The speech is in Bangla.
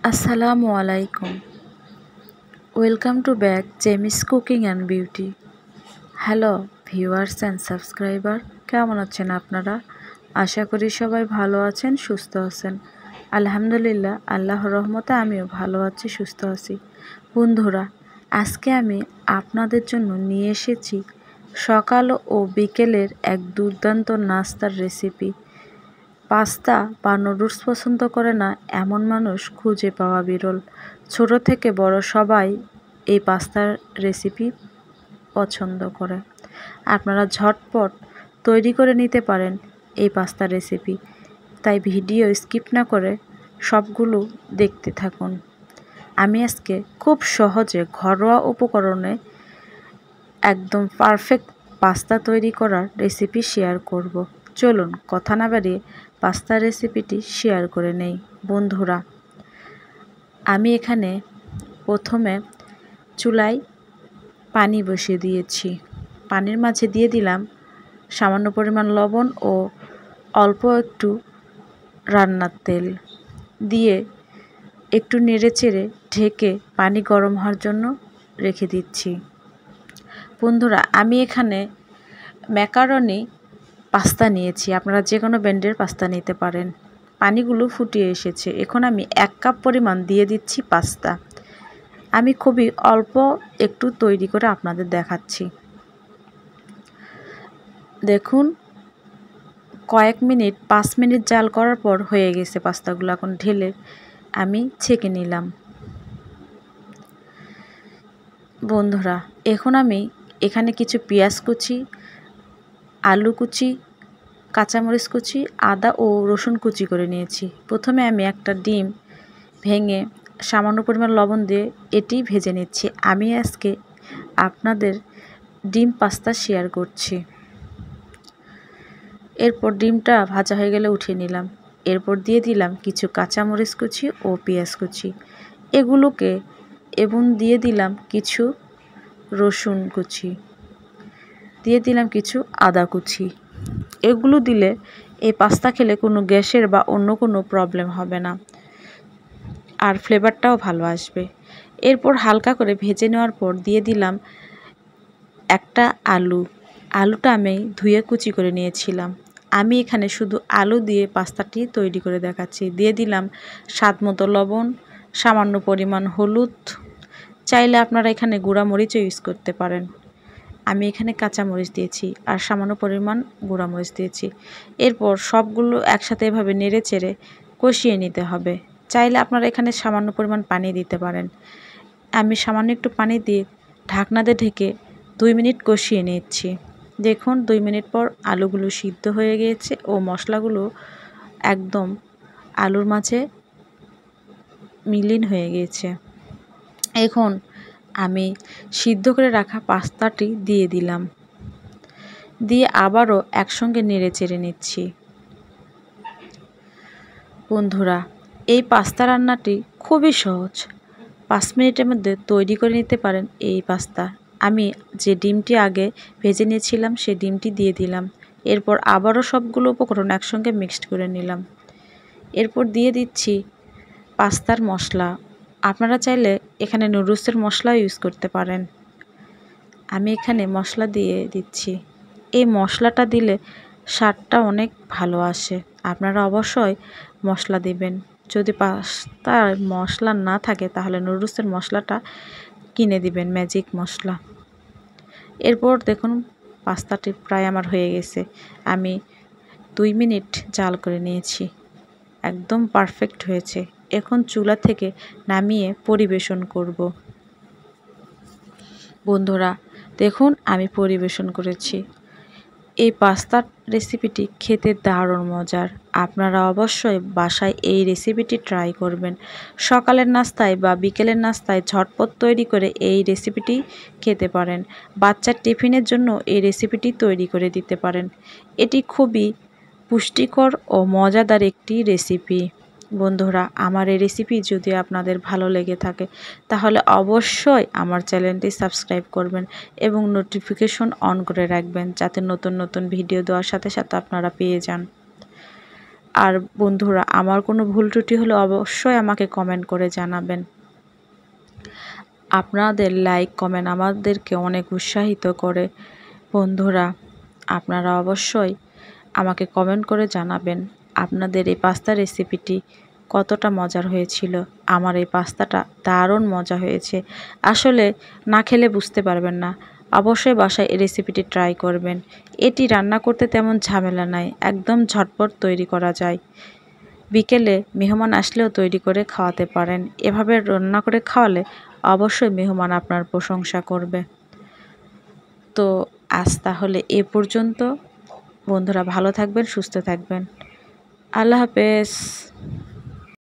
Assalamu alaikum. Welcome to back Jemis Cooking and Beauty. Hello viewers and subscriber, কেমন আছেন আপনারা? আশা করি সবাই ভালো আছেন, সুস্থ আছেন। আলহামদুলিল্লাহ, আল্লাহর রহমতে আমিও ভালো আছি, সুস্থ আছি। বন্ধুরা, আজকে আমি আপনাদের জন্য নিয়ে এসেছি সকাল ও বিকেলের এক দুর্দান্ত নাস্তার রেসিপি। পাস্তা বা নুডলস পছন্দ করে না এমন মানুষ খুঁজে পাওয়া বিরল। ছোট থেকে বড় সবাই এই পাস্তার রেসিপি পছন্দ করে। আপনারা ঝটপট তৈরি করে নিতে পারেন এই পাস্তার রেসিপি, তাই ভিডিও স্কিপ না করে সবগুলো দেখতে থাকুন। আমি আজকে খুব সহজে ঘরোয়া উপকরণে একদম পারফেক্ট পাস্তা তৈরি করার রেসিপি শেয়ার করব। চলুন কথা না বাড়িয়ে পাস্তা রেসিপিটি শেয়ার করে নেই। বন্ধুরা, আমি এখানে প্রথমে চুলায় পানি বসিয়ে দিয়েছি। পানির মাঝে দিয়ে দিলাম সামান্য পরিমাণ লবণ ও অল্প একটু রান্নার তেল দিয়ে একটু নেড়েচেড়ে ঢেকে পানি গরম হওয়ার জন্য রেখে দিচ্ছি। বন্ধুরা, আমি এখানে ম্যাকারনি পাস্তা নিয়েছি, আপনারা যে কোনো ব্র্যান্ডের পাস্তা নিতে পারেন। পানিগুলো ফুটিয়ে এসেছে, এখন আমি 1 কাপ পরিমাণ দিয়ে দিচ্ছি পাস্তা। আমি খুবই অল্প একটু তৈরি করে আপনাদের দেখাচ্ছি। দেখুন, কয়েক মিনিট 5 মিনিট জাল করার পর হয়ে গেছে পাস্তাগুলো। এখন ঢেলে আমি ছেঁকে নিলাম। বন্ধুরা, এখন আমি এখানে কিছু পেঁয়াজ কুচি, আলু কুচি, কাঁচামরিচ কুচি, আদা ও রসুন কুচি করে নিয়েছি। প্রথমে আমি একটা ডিম ভেঙে সামান্য পরিমাণ লবণ দিয়ে এটি ভেজে নিচ্ছি। আমি আজকে আপনাদের ডিম পাস্তা শেয়ার করছি। এরপর ডিমটা ভাজা হয়ে গেলে উঠিয়ে নিলাম। এরপর দিয়ে দিলাম কিছু কাঁচামরিচ কুচি ও পেঁয়াজ কুচি এগুলোকে, এবং দিয়ে দিলাম কিছু রসুন কুচি, দিয়ে দিলাম কিছু আদা কুচি। এগুলো দিলে এই পাস্তা খেলে কোনো গ্যাসের বা অন্য কোনো প্রবলেম হবে না, আর ফ্লেভারটাও ভালো আসবে। এরপর হালকা করে ভেজে নেওয়ার পর দিয়ে দিলাম একটা আলুটা আমি ধুয়ে কুচি করে নিয়েছিলাম। আমি এখানে শুধু আলু দিয়ে পাস্তাটি তৈরি করে দেখাচ্ছি। দিয়ে দিলাম স্বাদমতো লবণ, সামান্য পরিমাণ হলুদ, চাইলে আপনারা এখানে গুঁড়া মরিচও ইউজ করতে পারেন। আমি এখানে কাঁচা মরিচ দিয়েছি আর সামান্য পরিমাণ গুঁড়া মরিচ দিয়েছি। এরপর সবগুলো একসাথে এভাবে নেড়ে চেড়ে কষিয়ে নিতে হবে। চাইলে আপনারা এখানে সামান্য পরিমাণ পানি দিতে পারেন। আমি সামান্য একটু পানি দিয়ে ঢাকনা দিয়ে ঢেকে 2 মিনিট কষিয়ে নিচ্ছি। দেখুন, 2 মিনিট পর আলুগুলো সিদ্ধ হয়ে গিয়েছে ও মশলাগুলো একদম আলুর মাঝে মিলিন হয়ে গিয়েছে। এখন আমি সিদ্ধ করে রাখা পাস্তাটি দিয়ে দিলাম, দিয়ে আবারও একসঙ্গে নেড়ে চেড়ে নিচ্ছি। বন্ধুরা, এই পাস্তা রান্নাটি খুবই সহজ, 5 মিনিটের মধ্যে তৈরি করে নিতে পারেন এই পাস্তা। আমি যে ডিমটি আগে ভেজে নিয়েছিলাম সেই ডিমটি দিয়ে দিলাম। এরপর আবারও সবগুলো উপকরণ একসঙ্গে মিক্সড করে নিলাম। এরপর দিয়ে দিচ্ছি পাস্তার মশলা। আপনারা চাইলে এখানে নুডলসের মশলাও ইউজ করতে পারেন। আমি এখানে মশলা দিয়ে দিচ্ছি। এই মশলাটা দিলে স্বাদটা অনেক ভালো আসে। আপনারা অবশ্যই মশলা দিবেন। যদি পাস্তার মশলা না থাকে তাহলে নুডলসের মশলাটা কিনে দিবেন, ম্যাজিক মশলা। এরপর দেখুন, পাস্তাটি প্রায় আমার হয়ে গেছে। আমি 2 মিনিট জাল করে নিয়েছি, একদম পারফেক্ট হয়েছে। এখন চুলা থেকে নামিয়ে পরিবেশন করব। বন্ধুরা, দেখুন আমি পরিবেশন করেছি। এই পাস্তার রেসিপিটি খেতে দারুণ মজার। আপনারা অবশ্যই বাসায় এই রেসিপিটি ট্রাই করবেন। সকালের নাস্তায় বা বিকেলের নাস্তায় ঝটপট তৈরি করে এই রেসিপিটি খেতে পারেন। বাচ্চার টিফিনের জন্য এই রেসিপিটি তৈরি করে দিতে পারেন। এটি খুবই পুষ্টিকর ও মজাদার একটি রেসিপি। বন্ধুরা, আমার এই রেসিপি যদি আপনাদের ভালো লেগে থাকে তাহলে অবশ্যই আমার চ্যানেলটি সাবস্ক্রাইব করবেন এবং নোটিফিকেশন অন করে রাখবেন, যাতে নতুন নতুন ভিডিও দেওয়ার সাথে সাথে আপনারা পেয়ে যান। আর বন্ধুরা, আমার কোনো ভুল ত্রুটি হলে অবশ্যই আমাকে কমেন্ট করে জানাবেন। আপনাদের লাইক কমেন্ট আমাদেরকে অনেক উৎসাহিত করে। বন্ধুরা, আপনারা অবশ্যই আমাকে কমেন্ট করে জানাবেন আপনাদের এই পাস্তা রেসিপিটি কতটা মজার হয়েছিল। আমার এই পাস্তাটা দারুণ মজা হয়েছে। আসলে না খেলে বুঝতে পারবেন না। অবশ্যই বাসায় এই রেসিপিটি ট্রাই করবেন। এটি রান্না করতে তেমন ঝামেলা নাই, একদম ঝটপট তৈরি করা যায়। বিকেলে মেহমান আসলেও তৈরি করে খাওয়াতে পারেন। এভাবে রান্না করে খাওয়ালে অবশ্যই মেহমান আপনার প্রশংসা করবে। তো আজ তাহলে এ পর্যন্ত। বন্ধুরা, ভালো থাকবেন, সুস্থ থাকবেন। আল্লাহ হাফেজ।